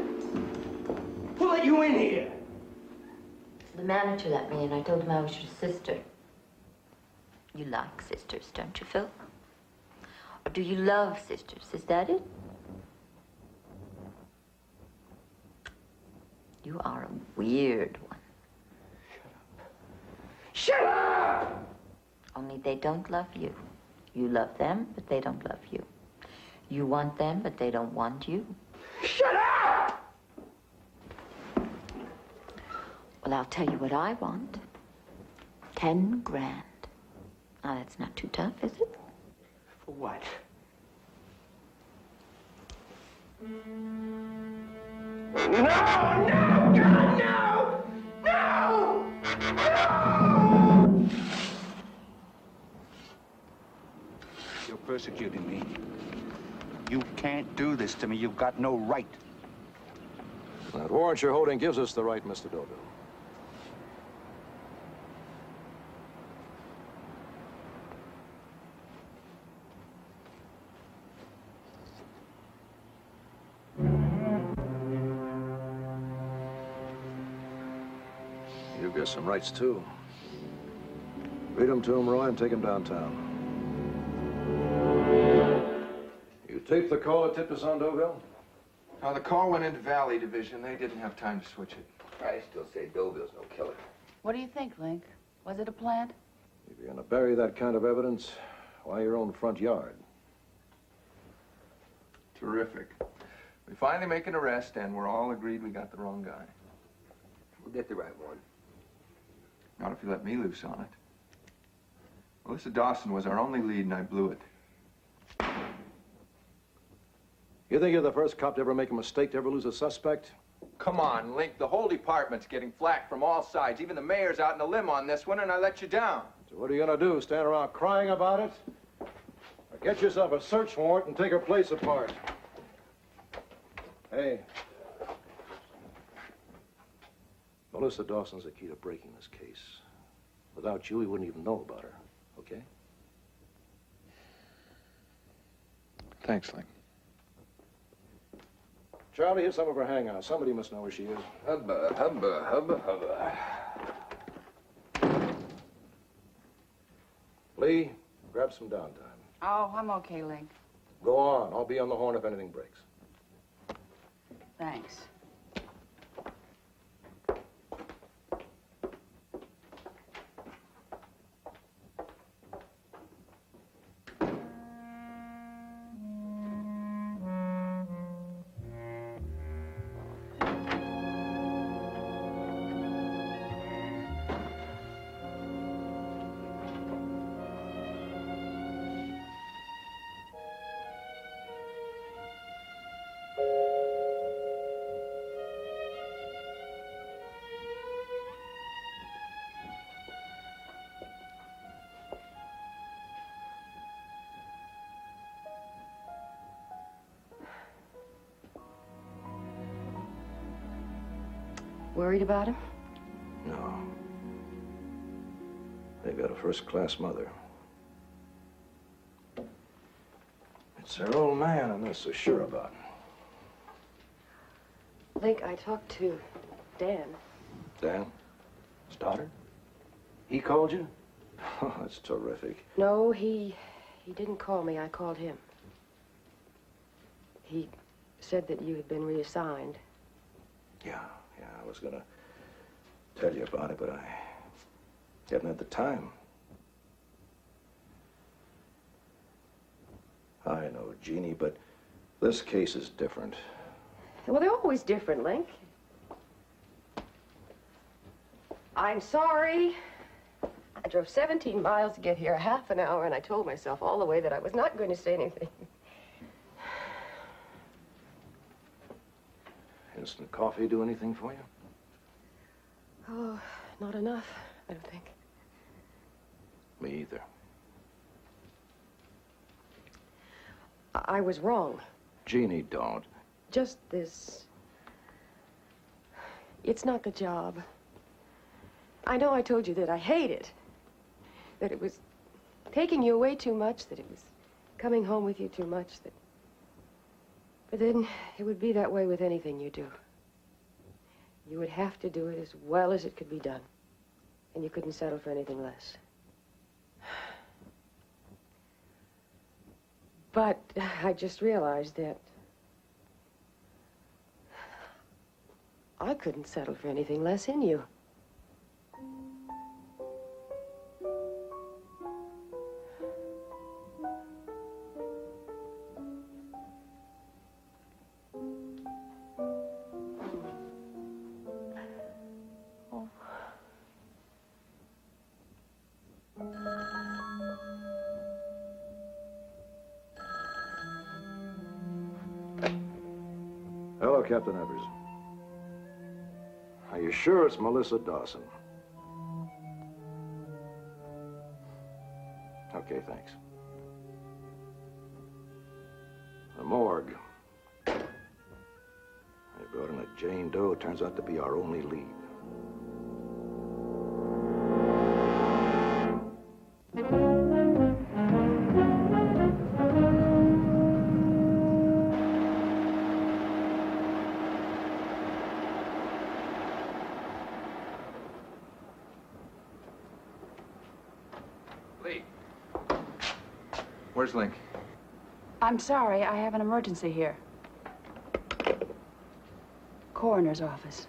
Who let you in here? The manager let me in. I told him I was your sister. You like sisters, don't you, Phil? Or do you love sisters? Is that it? You are a weird one. Shut up! Only they don't love you. You love them, but they don't love you. You want them, but they don't want you. Shut up! Well, I'll tell you what I want. 10 grand. Now, that's not too tough, is it? For what? No, no, God, no! No! No! You're persecuting me. You can't do this to me. You've got no right. That warrant you're holding gives us the right, Mr. Deauville. You've got some rights, too. Read them to him, Roy, and take him downtown. You taped the call that tipped us on Deauville? Now, the call went into Valley Division. They didn't have time to switch it. I still say Deauville's no killer. What do you think, Linc? Was it a plant? If you're gonna bury that kind of evidence, why your own front yard? Terrific. We finally make an arrest, and we're all agreed we got the wrong guy. We'll get the right one. Not if you let me loose on it. Melissa Dawson was our only lead, and I blew it. You think you're the first cop to ever make a mistake, to ever lose a suspect? Come on, Linc. The whole department's getting flack from all sides. Even the mayor's out in a limb on this one, and I let you down. So what are you gonna do, stand around crying about it? Or get yourself a search warrant and take her place apart? Hey. Melissa Dawson's the key to breaking this case. Without you, we wouldn't even know about her, okay? Thanks, Linc. Charlie, here's some of her hangouts. Somebody must know where she is. Hubba, hubba, hubba, hubba. Lee, grab some downtime. Oh, I'm okay, Linc. Go on. I'll be on the horn if anything breaks. Thanks. Worried about him? No. They've got a first-class mother. It's their old man I'm not so sure about. Linc, I talked to Dan. Dan? His daughter? He called you? Oh, that's terrific. No, he didn't call me. I called him. He said that you had been reassigned. Yeah, I was gonna tell you about it, but I haven't had the time. I know, Jeannie, but this case is different. Well, they're always different, Linc. I'm sorry. I drove 17 miles to get here, half an hour, and I told myself all the way that I was not going to say anything. Instant coffee do anything for you? Oh, not enough, I don't think. Me either. I was wrong. Jeannie, don't. Just this. It's not the job. I know I told you that I hate it. That it was taking you away too much, that it was coming home with you too much, that... But then it would be that way with anything you do. You would have to do it as well as it could be done. And you couldn't settle for anything less. But I just realized that I couldn't settle for anything less in you. Hello, Captain Evers. Are you sure it's Melissa Dawson? Okay, thanks. The morgue. They brought in a Jane Doe. Turns out to be our only lead. Where's Linc? I'm sorry, I have an emergency here. Coroner's office.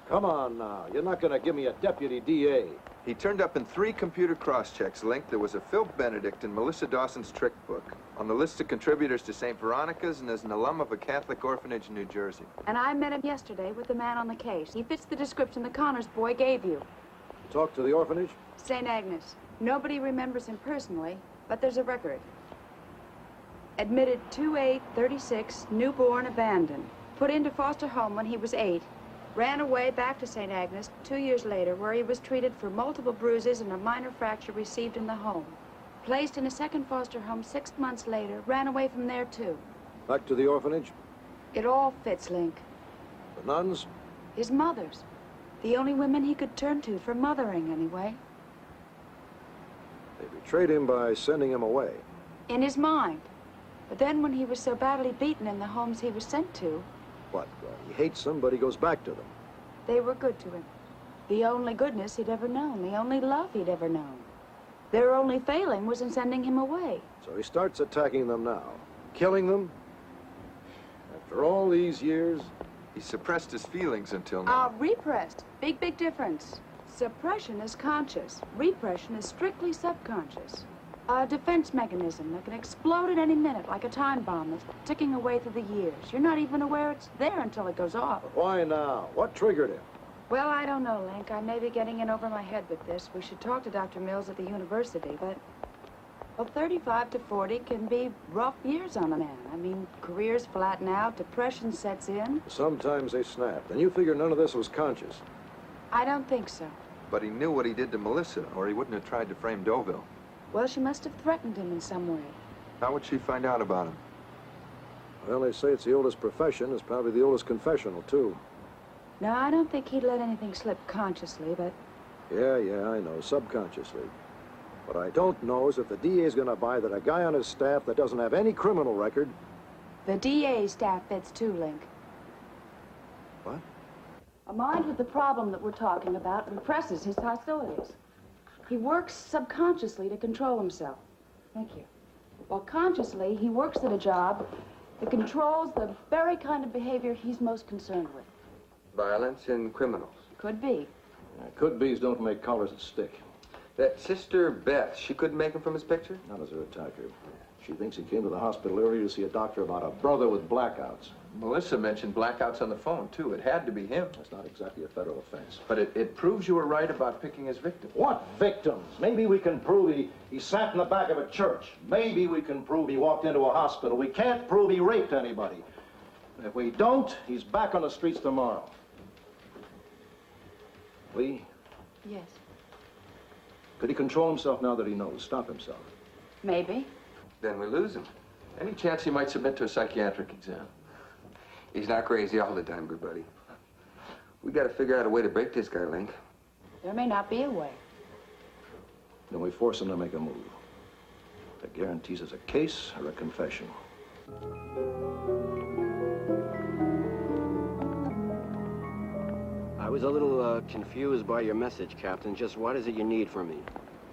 Come on now. You're not going to give me a deputy DA. He turned up in 3 computer cross-checks, Linc. There was a Phil Benedict in Melissa Dawson's trick book, on the list of contributors to St. Veronica's, and as an alum of a Catholic orphanage in New Jersey. And I met him yesterday with the man on the case. He fits the description the Connors boy gave you. Talk to the orphanage? St. Agnes. Nobody remembers him personally, but there's a record. Admitted 2/8/36, newborn, abandoned. Put into foster home when he was 8. Ran away back to St. Agnes 2 years later, where he was treated for multiple bruises and a minor fracture received in the home. Placed in a second foster home 6 months later, ran away from there too. Back to the orphanage? It all fits, Linc. The nuns? His mothers. The only women he could turn to for mothering, anyway. They betrayed him by sending him away. In his mind. But then when he was so badly beaten in the homes he was sent to, What? He hates them, but he goes back to them. they were good to him. The only goodness he'd ever known, the only love he'd ever known. Their only failing was in sending him away. So he starts attacking them now. Killing them? After all these years? He suppressed his feelings until now. Repressed. Big, big difference. Suppression is conscious. Repression is strictly subconscious. A defense mechanism that can explode at any minute like a time bomb that's ticking away through the years. You're not even aware it's there until it goes off. Why now? What triggered him? Well, I don't know, Linc. I may be getting in over my head with this. We should talk to Dr. Mills at the university, but... Well, 35 to 40 can be rough years on a man. I mean, careers flatten out, depression sets in. Sometimes they snap. And you figure none of this was conscious. I don't think so. But he knew what he did to Melissa, or he wouldn't have tried to frame Deauville. Well, she must have threatened him in some way. How would she find out about him? Well, they say it's the oldest profession. It's probably the oldest confessional, too. No, I don't think he'd let anything slip consciously, but... Yeah, I know, subconsciously. What I don't know is if the DA's gonna buy that a guy on his staff that doesn't have any criminal record... The DA's staff fits too, Linc. What? A mind with the problem that we're talking about represses his hostilities. He works subconsciously to control himself. Thank you. While consciously, he works at a job that controls the very kind of behavior he's most concerned with. Violence in criminals. Could be. Could-be's don't make collars that stick. That Sister Beth, she couldn't make him from his picture? Not as her attacker. She thinks he came to the hospital earlier to see a doctor about a brother with blackouts. Melissa mentioned blackouts on the phone, too. It had to be him. That's not exactly a federal offense. But it proves you were right about picking his victim. What victims? Maybe we can prove he sat in the back of a church. Maybe we can prove he walked into a hospital. We can't prove he raped anybody. If we don't, he's back on the streets tomorrow. Lee? Yes. Could he control himself now that he knows? Stop himself? Maybe. Then we lose him. Any chance he might submit to a psychiatric exam? He's not crazy all the time, good buddy. We gotta figure out a way to break this guy, Linc. There may not be a way. Then we force him to make a move. That guarantees us a case or a confession. was a little confused by your message, Captain. Just what is it you need from me?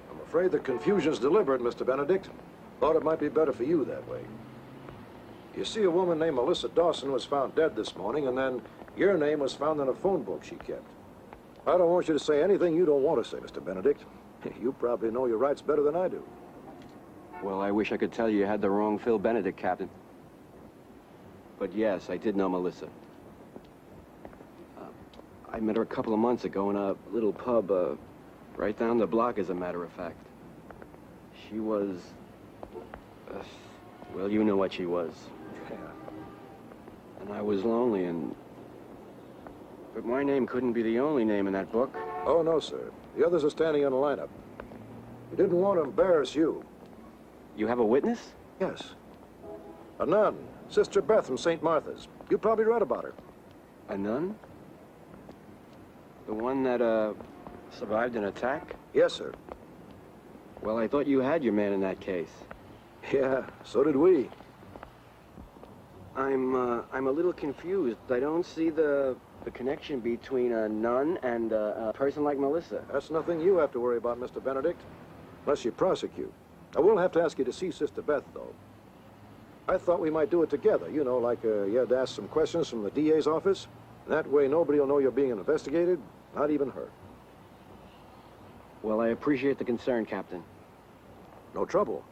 I'm afraid the confusion's deliberate, Mr. Benedict. Thought it might be better for you that way. You see, a woman named Melissa Dawson was found dead this morning, and then your name was found in a phone book she kept. I don't want you to say anything you don't want to say, Mr. Benedict. You probably know your rights better than I do. Well, I wish I could tell you had the wrong Phil Benedict, Captain. But yes, I did know Melissa. I met her a couple of months ago in a little pub, right down the block, as a matter of fact. She was... well, you know what she was. Yeah. And I was lonely, and... But my name couldn't be the only name in that book. Oh, no, sir. The others are standing in a lineup. We didn't want to embarrass you. You have a witness? Yes. A nun, Sister Beth from St. Martha's. You probably read about her. A nun? The one that, survived an attack? Yes, sir. Well, I thought you had your man in that case. Yeah, so did we. I'm a little confused. I don't see the connection between a nun and a person like Melissa. That's nothing you have to worry about, Mr. Benedict. Unless you prosecute. I will have to ask you to see Sister Beth, though. I thought we might do it together. You know, like you had to ask some questions from the DA's office. That way nobody will know you're being investigated, not even her. Well, I appreciate the concern, Captain. No trouble.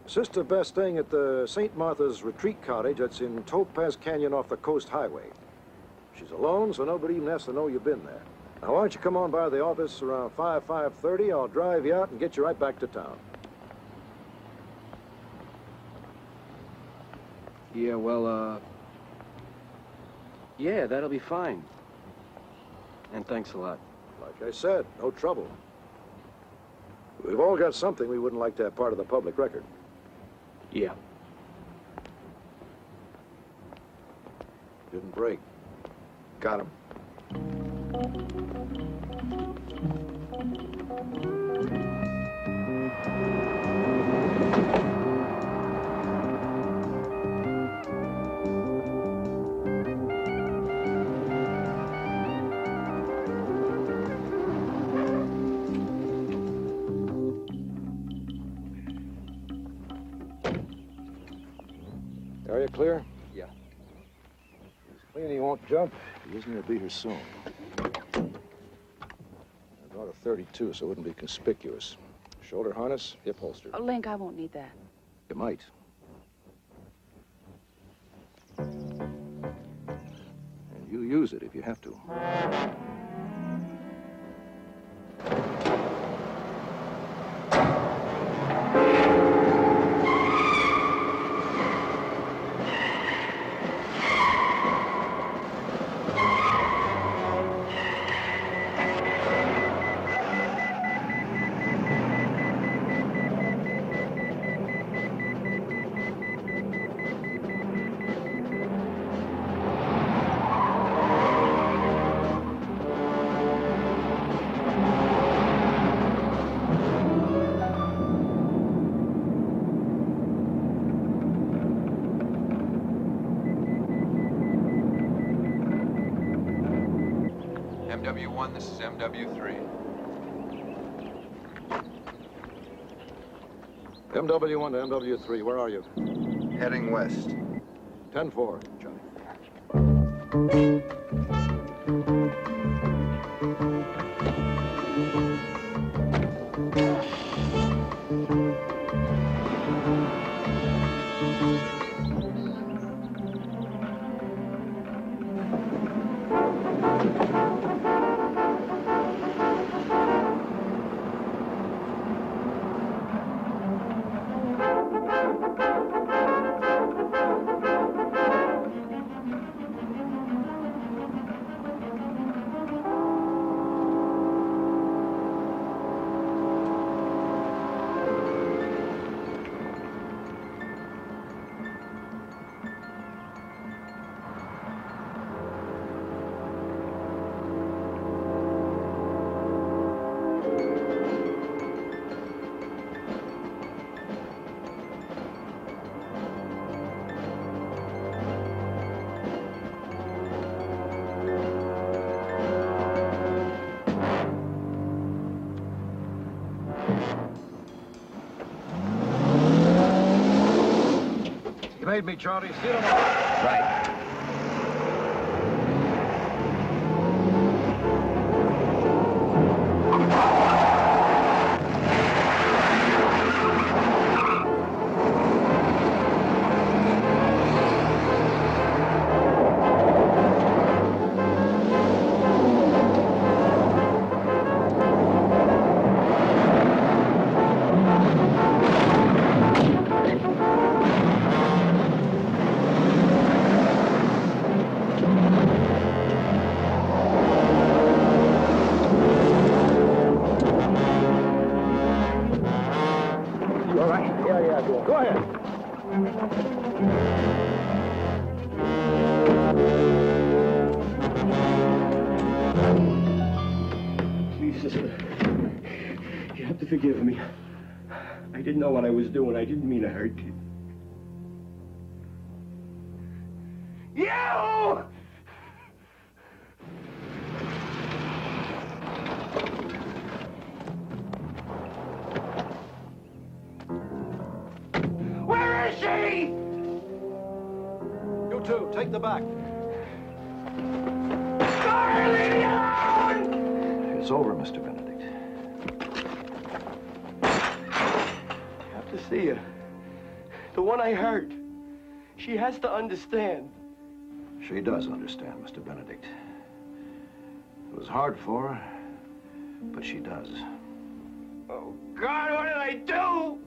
Sister Beth's staying at the St. Martha's Retreat Cottage that's in Topaz Canyon off the Coast Highway. She's alone, so nobody even has to know you've been there. Now, why don't you come on by the office around 5:30? I'll drive you out and get you right back to town. Yeah, well, yeah, that'll be fine. And thanks a lot. Like I said, no trouble. We've all got something we wouldn't like to have part of the public record. Yeah. Didn't break. Got him. Are you clear? Yeah. He's clean, he won't jump. He isn't going to be here soon. I brought a 32, so it wouldn't be conspicuous. Shoulder harness, hip holster. Oh, Linc, I won't need that. You might. And you use it if you have to. MW1, this is MW3. MW1 to MW3, where are you? Heading west. 10-4, Johnny. You made me, Charlie. See you tomorrow. Right. You all right? Yeah, go ahead. Please, sister, you have to forgive me. I didn't know what I was doing. I didn't mean to hurt you. You! Where is she? You two, take the back. Sorry, leave me alone! It's over, Mr. Benedict. I have to see her. The one I hurt. She has to understand. She does understand, Mr. Benedict. It was hard for her, but she does. Oh, God, what did I do?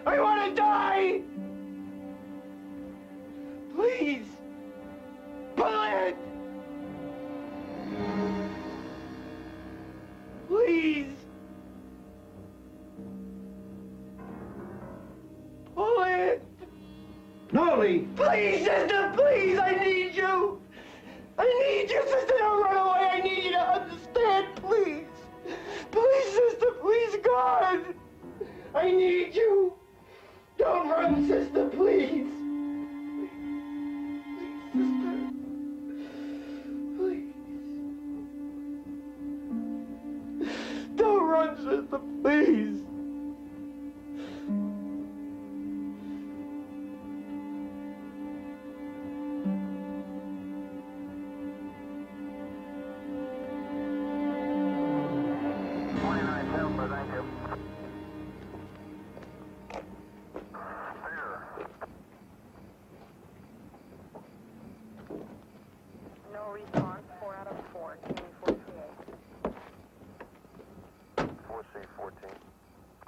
I want to die! Please! Pull it! Please! Pull it! No, Lee! Please, sister, please! I need you! I need you, sister! Don't run away! I need you to understand, please! Please, sister, please, God! I need you! Don't run, sister, please! Don't run, sister, please! No response. 4 out of 4. Give me 438. 4C14.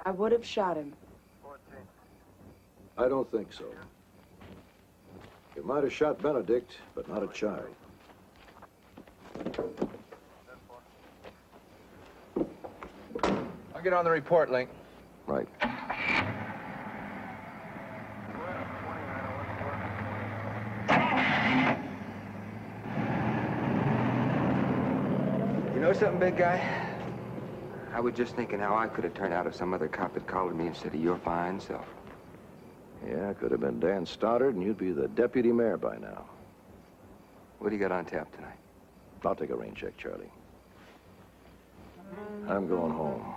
I would have shot him. I don't think so. You might have shot Benedict, but not a child. I'll get on the report, Linc. Right. You know something, big guy? I was just thinking how I could have turned out if some other cop had collared me instead of your fine self. Yeah, could have been Dan Stoddard, and you'd be the deputy mayor by now. What do you got on tap tonight? I'll take a rain check, Charlie. I'm going home.